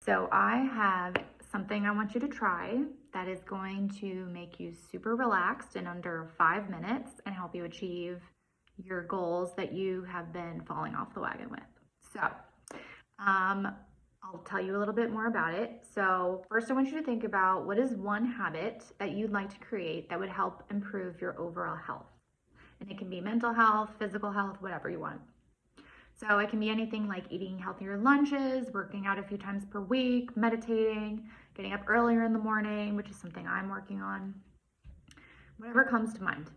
So I have something I want you to try that is going to make you super relaxed in under 5 minutes and help you achieve your goals that you have been falling off the wagon with. So I'll tell you a little bit more about it. So first I want you to think about what is one habit that you'd like to create that would help improve your overall health. And it can be mental health, physical health, whatever you want. So it can be anything like eating healthier lunches, working out a few times per week, meditating, getting up earlier in the morning, which is something I'm working on. Whatever comes to mind.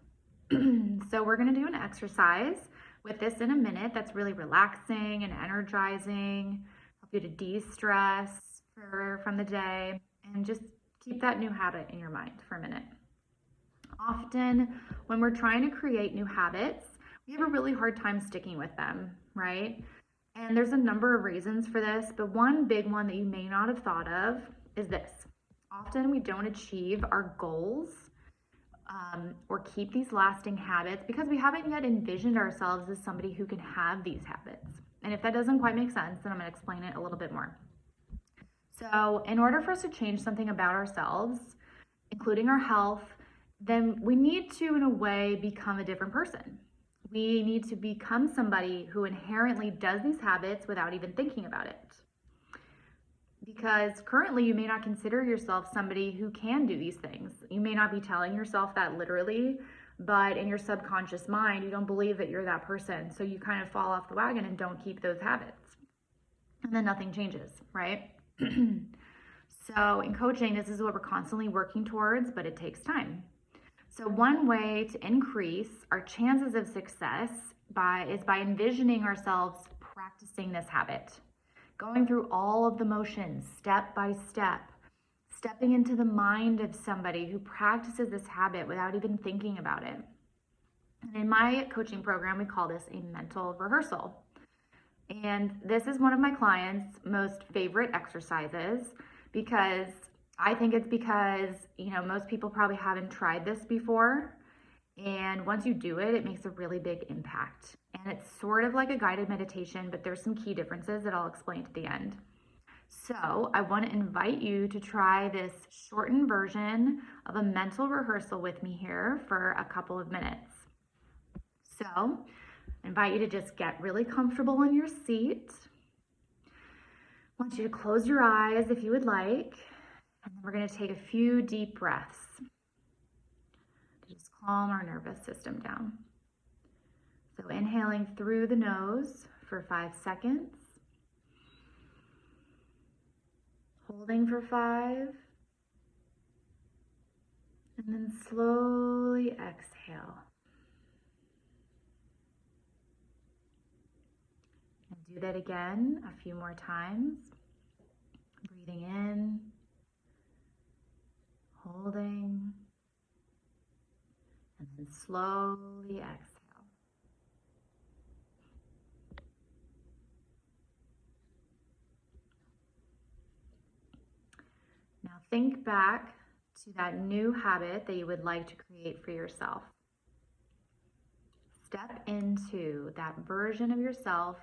So we're going to do an exercise with this in a minute that's really relaxing and energizing, help you to de-stress from the day, and just keep that new habit in your mind for a minute. Often when we're trying to create new habits, we have a really hard time sticking with them, right? And there's a number of reasons for this, but one big one that you may not have thought of is this. Often we don't achieve our goals or keep these lasting habits because we haven't yet envisioned ourselves as somebody who can have these habits. And if that doesn't quite make sense, then I'm going to explain it a little bit more. So in order for us to change something about ourselves, including our health, then we need to, in a way, become a different person. We need to become somebody who inherently does these habits without even thinking about it. Because currently you may not consider yourself somebody who can do these things. You may not be telling yourself that literally, but in your subconscious mind, you don't believe that you're that person. So you kind of fall off the wagon and don't keep those habits. And then nothing changes, right? So in coaching, this is what we're constantly working towards, but it takes time. So one way to increase our chances of success is by envisioning ourselves practicing this habit, going through all of the motions step by step, stepping into the mind of somebody who practices this habit without even thinking about it. And in my coaching program, we call this a mental rehearsal. And this is one of my clients' most favorite exercises because I think it's because, most people probably haven't tried this before. And once you do it, it makes a really big impact. And it's sort of like a guided meditation, but there's some key differences that I'll explain at the end. So I want to invite you to try this shortened version of a mental rehearsal with me here for a couple of minutes. So I invite you to just get really comfortable in your seat. I want you to close your eyes if you would like. And then we're going to take a few deep breaths to just calm our nervous system down. So inhaling through the nose for 5 seconds. Holding for 5. And then slowly exhale. And do that again a few more times. Breathing in. Holding, and then slowly exhale. Now think back to that new habit that you would like to create for yourself. Step into that version of yourself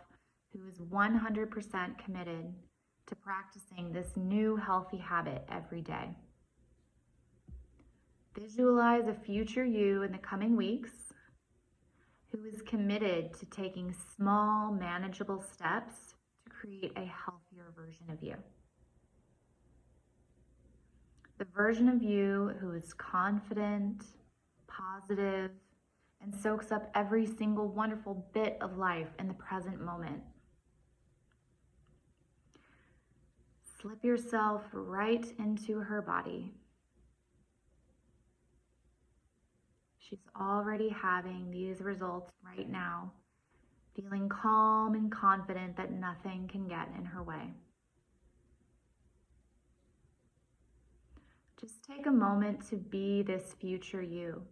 who is 100% committed to practicing this new healthy habit every day. Visualize a future you in the coming weeks who is committed to taking small, manageable steps to create a healthier version of you. The version of you who is confident, positive, and soaks up every single wonderful bit of life in the present moment. Slip yourself right into her body. She's already having these results right now, feeling calm and confident that nothing can get in her way. Just take a moment to be this future you.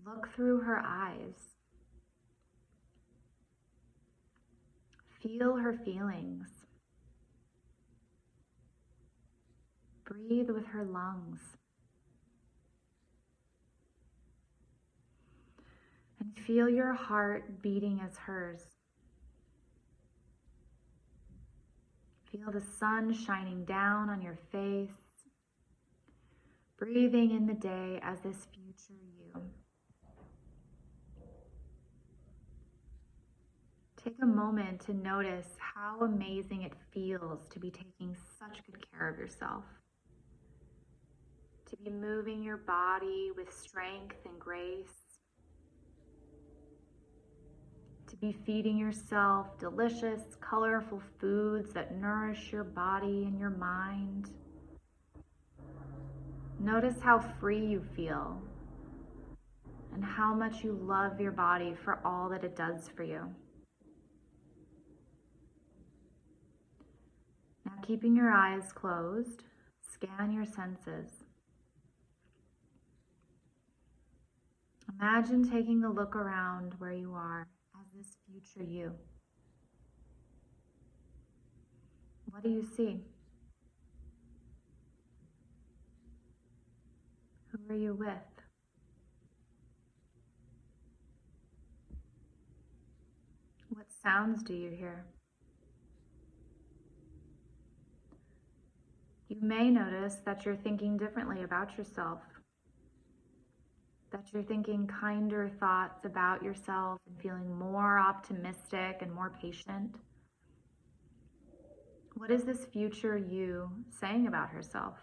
Look through her eyes. Feel her feelings. Breathe with her lungs. And feel your heart beating as hers. Feel the sun shining down on your face. Breathing in the day as this future you. Take a moment to notice how amazing it feels to be taking such good care of yourself. To be moving your body with strength and grace. To be feeding yourself delicious, colorful foods that nourish your body and your mind. Notice how free you feel and how much you love your body for all that it does for you. Now, keeping your eyes closed, scan your senses. Imagine taking a look around where you are as this future you. What do you see? Who are you with? What sounds do you hear? You may notice that you're thinking differently about yourself, that you're thinking kinder thoughts about yourself and feeling more optimistic and more patient. What is this future you saying about herself?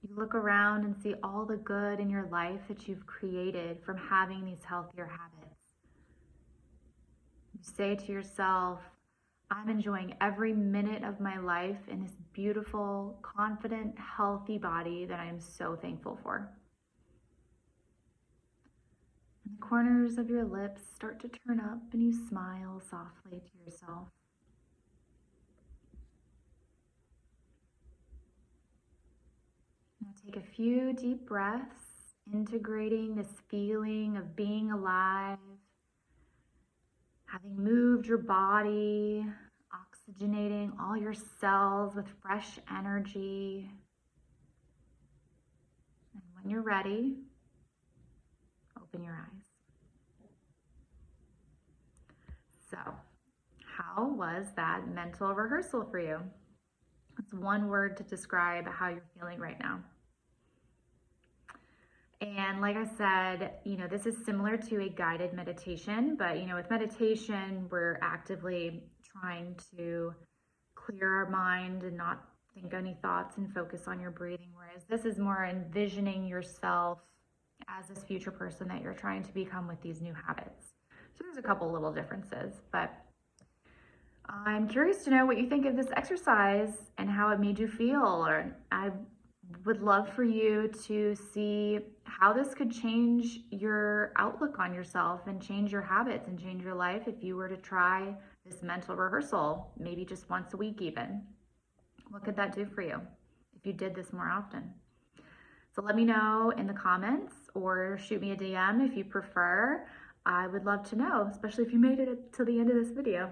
You look around and see all the good in your life that you've created from having these healthier habits. You say to yourself, I'm enjoying every minute of my life in this beautiful, confident, healthy body that I am so thankful for. And the corners of your lips start to turn up and you smile softly to yourself. Now take a few deep breaths, integrating this feeling of being alive, having moved your body, oxygenating all your cells with fresh energy. And when you're ready, open your eyes. So, how was that mental rehearsal for you? It's one word to describe how you're feeling right now. And like I said, this is similar to a guided meditation, but with meditation, we're actively trying to clear our mind and not think any thoughts and focus on your breathing. Whereas this is more envisioning yourself as this future person that you're trying to become with these new habits. So there's a couple little differences, but I'm curious to know what you think of this exercise and how it made you feel. Or I would love for you to see how this could change your outlook on yourself and change your habits and change your life if you were to try this mental rehearsal, maybe just once a week even. What could that do for you if you did this more often? So let me know in the comments or shoot me a DM if you prefer. I would love to know, especially if you made it to the end of this video.